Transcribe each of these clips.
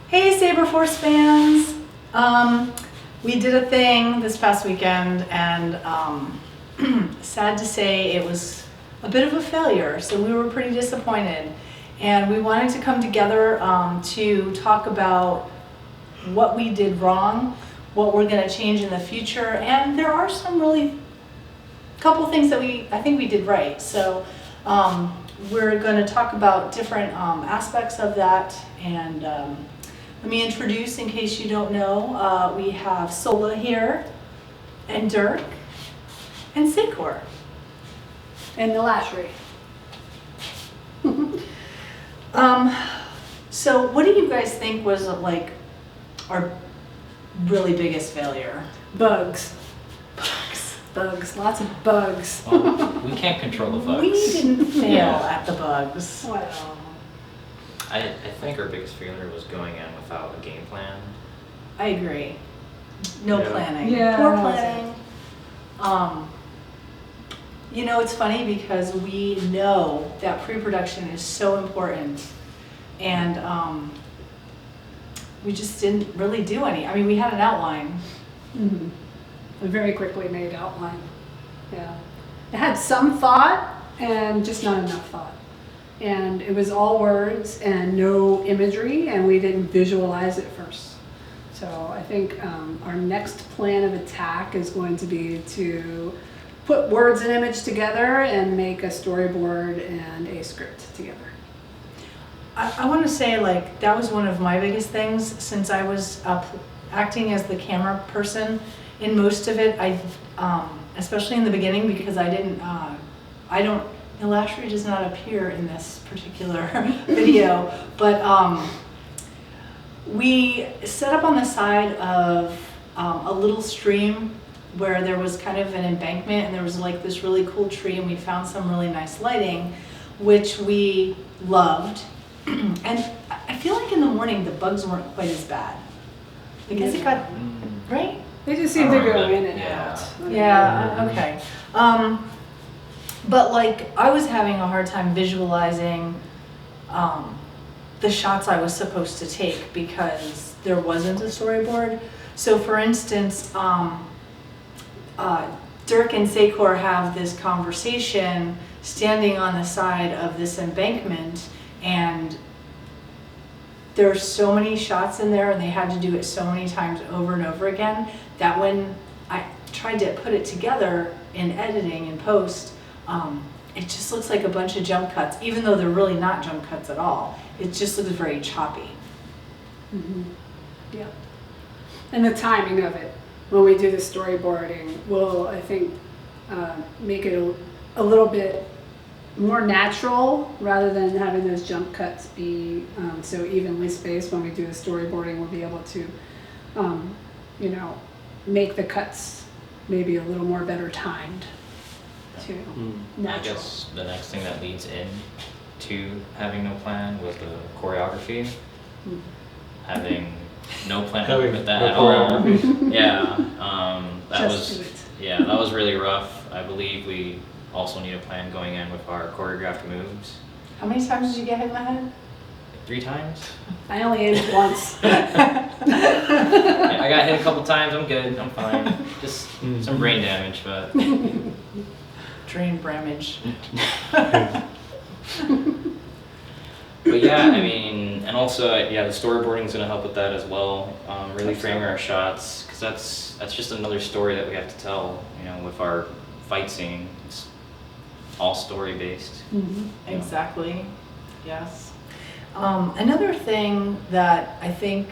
Hey Saber Force fans! We did a thing this past weekend and sad to say it was a bit of a failure, so we were pretty disappointed. And we wanted to come together to talk about what we did wrong, what we're going to change in the future, and there are some really couple things that I think we did right. So we're going to talk about different aspects of that, and let me introduce, in case you don't know, we have Sola here, and Dirk, and Saber. And Nil'ash'ri. So what do you guys think was like our really biggest failure? Bugs. Lots of bugs. Well, we can't control the bugs. We didn't fail Yeah. at the bugs. Well, I think our biggest failure was going in without a game plan. I agree. No Yeah. planning. Yeah, Poor that was planning. You know, it's funny because we know that pre-production is so important, and we just didn't really do any. I mean, we had an outline. a very quickly made outline. Yeah. It had some thought and just not enough thought. And it was all words and no imagery, and we didn't visualize it first. So I think our next plan of attack is going to be to put words and image together and make a storyboard and a script together. I want to say, like, that was one of my biggest things since I was acting as the camera person. In most of it, especially in the beginning, because Nil'ash'ri does not appear in this particular video, but we set up on the side of a little stream where there was kind of an embankment, and there was like this really cool tree, and we found some really nice lighting, which we loved. And I feel like in the morning the bugs weren't quite as bad because it got, right? They just seem to go in and Yeah. out. Yeah, okay. But like, I was having a hard time visualizing the shots I was supposed to take because there wasn't a storyboard. So for instance, Dirk and Saber have this conversation standing on the side of this embankment, and there's so many shots in there, and they had to do it so many times over and over again, that when I tried to put it together in editing and post, it just looks like a bunch of jump cuts, even though they're really not jump cuts at all. It just looks very choppy. Yeah. And the timing of it, when we do the storyboarding, will, I think, make it a little bit more natural rather than having those jump cuts be so evenly spaced. When we do the storyboarding, we'll be able to, make the cuts maybe a little more better timed to I natural. guess the next thing that leads in to having no plan was the choreography. Having no plan with that at all. Yeah, that Just do was it. yeah, that was really rough. I believe we also need a plan going in with our choreographed moves. How many times did you get hit in the head? 3 times. I only ate it once. Yeah, I got hit a couple times. I'm good. I'm fine. Just some brain damage, but Drain bramage. but yeah, I mean, and also yeah, the storyboarding is gonna help with that as well. Really framing our shots, because that's just another story that we have to tell. With our fight scene, it's all story based. Exactly, yes. Another thing that I think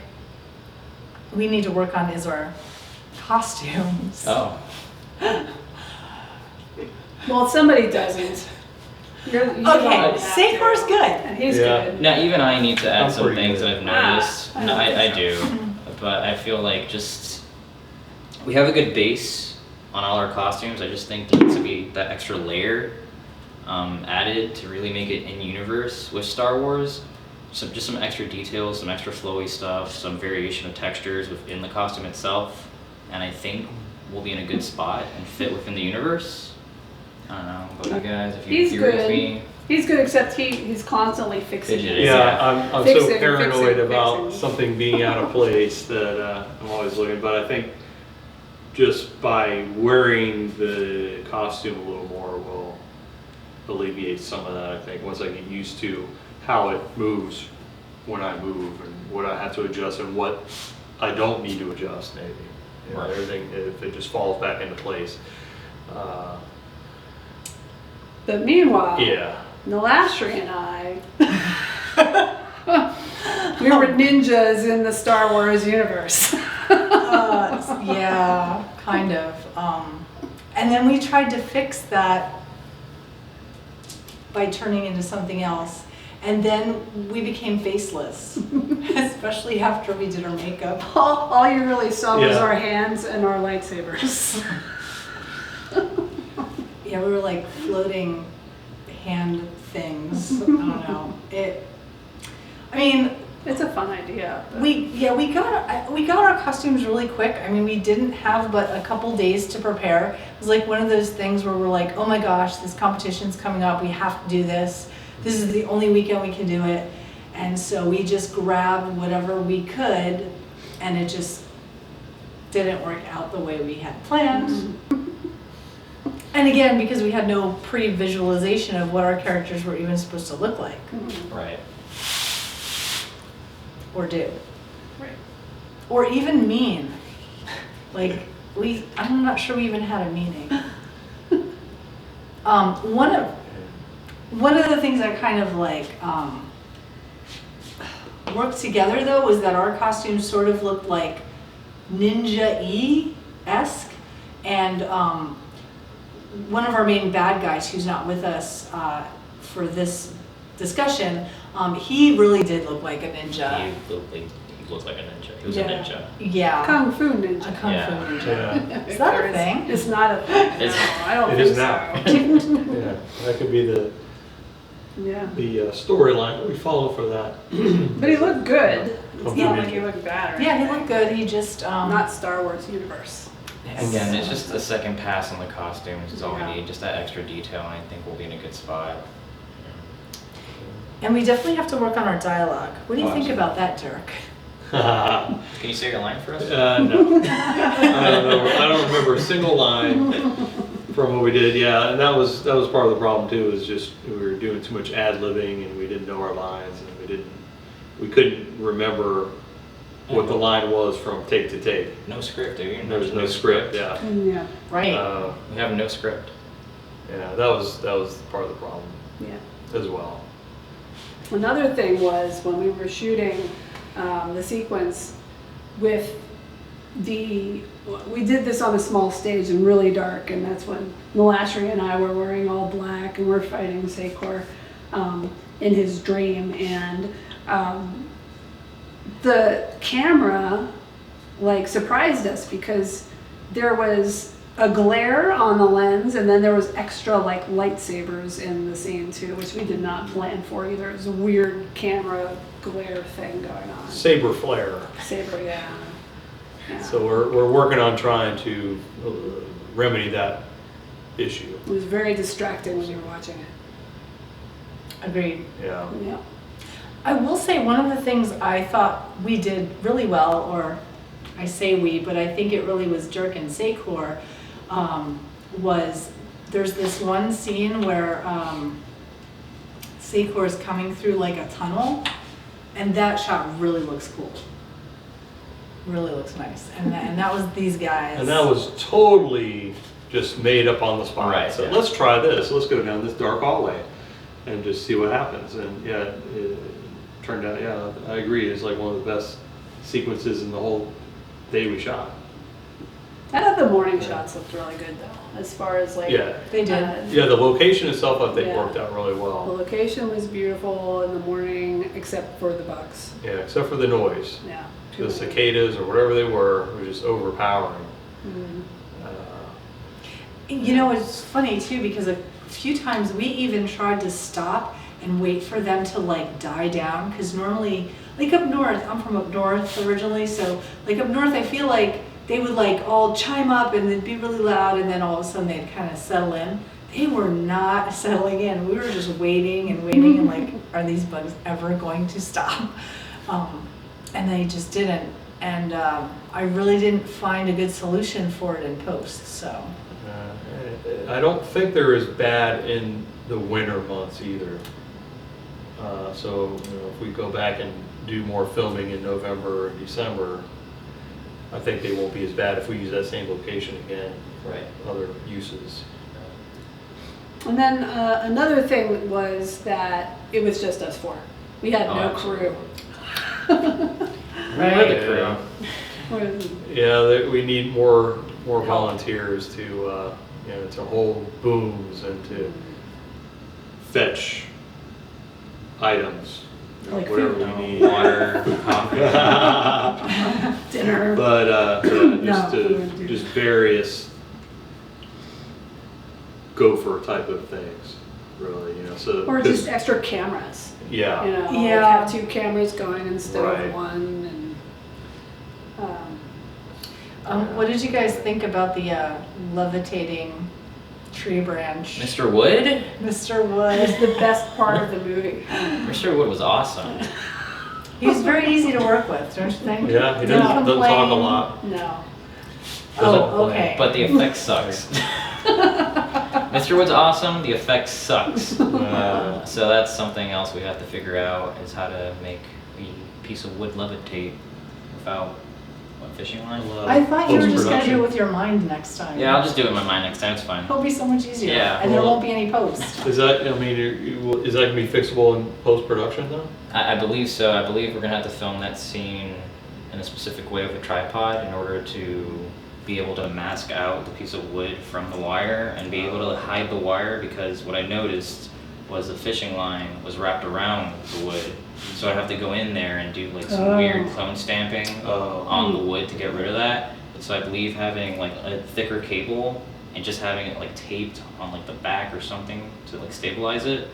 we need to work on is our costumes. Oh. Well, somebody doesn't. Okay, Saber's good. And he's good. Now, even I need to add I'm some pretty things good. that I've noticed. I No, don't I think so. do, but I feel like we have a good base on all our costumes. I just think there needs to be that extra layer added to really make it in universe with Star Wars. Just some extra details, some extra flowy stuff, some variation of textures within the costume itself, and I think we'll be in a good spot and fit within the universe. I don't know about you guys, if you He's agree with good. me. He's good, except he's constantly fixing Fidgeting. it. Yeah, I'm Fix so it, paranoid fix it, about fix it. something being out of place that I'm always looking, but I think just by wearing the costume a little more will alleviate some of that, I think, once I get used to how it moves when I move and what I have to adjust and what I don't need to adjust, maybe. You know, Right. everything, if it just falls back into place. But meanwhile, Yeah. Nil'ash'ri and I, we were ninjas in the Star Wars universe. Yeah, kind of. And then we tried to fix that by turning into something else. And then we became faceless, especially after we did our makeup. All you really saw was Yeah. our hands and our lightsabers. Yeah, we were like floating hand things. I don't know. I mean, It's a fun idea. But we got our costumes really quick. I mean, we didn't have but a couple days to prepare. It was like one of those things where we're like, oh my gosh, this competition's coming up. We have to do this. This is the only weekend we can do it. And so we just grabbed whatever we could, and it just didn't work out the way we had planned. And again, because we had no pre-visualization of what our characters were even supposed to look like Right. or do. Right. Or even mean. Like, I'm not sure we even had a meaning. One of the things I kind of like worked together though was that our costumes sort of looked like ninja-y-esque, and one of our main bad guys who's not with us for this discussion, he really did look like a ninja. He looked like a ninja. He was a ninja. Yeah. Kung Fu A ninja. kung Yeah. fu ninja. Yeah. Is that There a thing? It's not a thing. No, It's- I don't It think is now. so. Yeah, that could be the Yeah. storyline that we follow for that. But he looked good. It's Kung not Fu like he ninja. looked bad or Yeah, he anything. looked good. He just Not Star Wars universe. Again, it's just a second pass on the costumes is all Yeah. we need. Just that extra detail, and I think we'll be in a good spot. And we definitely have to work on our dialogue. What do you Oh, think absolutely. about that, Dirk? Can you say your line for us? No. I don't remember a single line from what we did. Yeah, and that was part of the problem too. Is just we were doing too much ad libbing and we didn't know our lines and we couldn't remember what the line was from take to take. No script, do you? There was no script. Yeah. Yeah. Right. We have no script. Yeah, that was part of the problem Yeah. as well. Another thing was when we were shooting the sequence with we did this on a small stage and really dark, and that's when Nil'ash'ri and I were wearing all black and we're fighting Saber in his dream, and the camera like surprised us because there was a glare on the lens, and then there was extra like lightsabers in the scene too, which we did not plan for either. It was a weird camera glare thing going on. Saber flare. Saber, yeah. Yeah. So we're working on trying to remedy that issue. It was very distracting when you were watching it. Agreed. Yeah. Yeah. I will say one of the things I thought we did really well, or I say we, but I think it really was Dirk and Saber, was there's this one scene where Saber is coming through like a tunnel, and that shot really looks cool. Really looks nice. And that was these guys. And that was totally just made up on the spot. Right, So yeah. let's try this. Let's go down this dark hallway and just see what happens. And yeah, it turned out, yeah, I agree. It's like one of the best sequences in the whole day we shot. I thought the morning shots looked really good though, as far as like. Yeah. They did. Yeah, the location itself I think Yeah. worked out really The well. location was beautiful in the morning, except for the bugs. Yeah, except for the noise. Yeah. The cicadas or whatever they were just overpowering. Mhm. You know, it's funny too, because a few times we even tried to stop and wait for them to like die down, because normally, like up north, I'm from up north originally, so like up north I feel like they would like all chime up and it'd be really loud, and then all of a sudden they'd kind of settle in. they were not settling in. We were just waiting and waiting and like, are these bugs ever going to stop? And they just didn't. And I really didn't find a good solution for it in post, so. I don't think they're as bad in the winter months either. So if we go back and do more filming in November and December, I think they won't be as bad if we use that same location again. Right. Other uses. And then another thing was that it was just us four. We had no crew. Right. The crew. Yeah, we need more volunteers to to hold booms and to fetch items, Like whatever food. we need. Water, coffee. Dinner. But No, we wouldn't do just that. various gopher type of things, really. So Or just extra cameras. yeah. Like Yeah. have 2 cameras going instead Right. of 1. And What did you guys think about the levitating tree branch? Mr. Wood? Mr. it Wood. was the best part of the movie. Mr. Wood was awesome. He was very easy to work with, don't you think? Yeah, he Didn't doesn't talk a complain. lot. No. Oh, okay. But the effect sucks. Mr. Wood's awesome, the effect sucks. So that's something else we have to figure out, is how to make a piece of wood levitate without fishing line. I thought you were just gonna Post-production. do it with your mind next time. Yeah, I'll just do it in my mind next time, it's fine. It'll be so much easier. Yeah. And there Well- won't be any post. Is that, is that gonna be fixable in post-production though? I believe so. I believe we're gonna have to film that scene in a specific way with a tripod in order to be able to mask out the piece of wood from the wire and be able to hide the wire, because what I noticed was the fishing line was wrapped around the wood. So I'd have to go in there and do like some weird clone stamping on the wood to get rid of that. So I believe having like a thicker cable and just having it like taped on like the back or something to like stabilize it,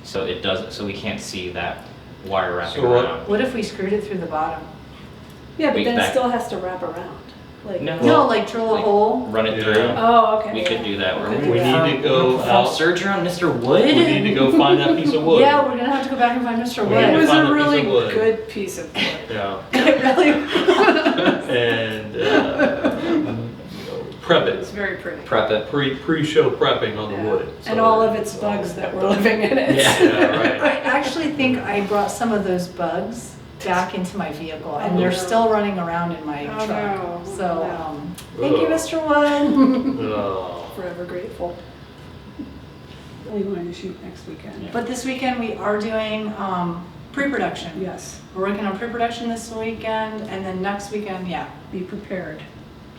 so it doesn't, so we can't see that wire wrapping So what- around. What if we screwed it through the bottom? Yeah, but Wait, then it back. still has to wrap around. Like, No. No, like drill a Like- hole. Run it Yeah. through. Oh, okay. We could do that. We We're could do We that. need to go perform out. surgery on Mr. Wood. We need to go find that piece of wood. Yeah, we're gonna have to go back and find Mr. We It need to Wood. was find a a piece really of wood. good piece of wood. Yeah. It really And prep It was it. very pretty. Prep it. Pre-show prepping on Yeah. the wood. And so all that of its it's all bugs that were done. living in it. Yeah. Yeah, right. I actually think I brought some of those bugs back into my vehicle, and Oh, they're no. still running around in my Oh, truck. no. So, No. thank you, Ugh. Mr. Wood. Oh. Forever grateful. What are you going to shoot next weekend? But this weekend we are doing pre-production. Yes, We're working on pre-production this weekend, and then next weekend, yeah. be prepared.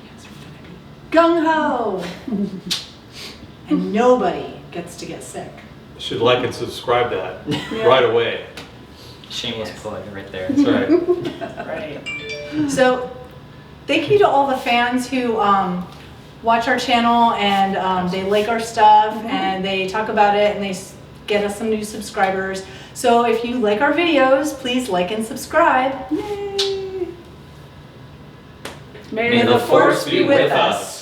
Yes, we're gonna be gung-ho! And nobody gets to get sick. Should like and subscribe that Yeah. right away. Shameless plug right there. That's right. Right. So, thank you to all the fans who watch our channel and they like our stuff and they talk about it and they get us some new subscribers. So if you like our videos, please like and subscribe. Yay! May the force be with us.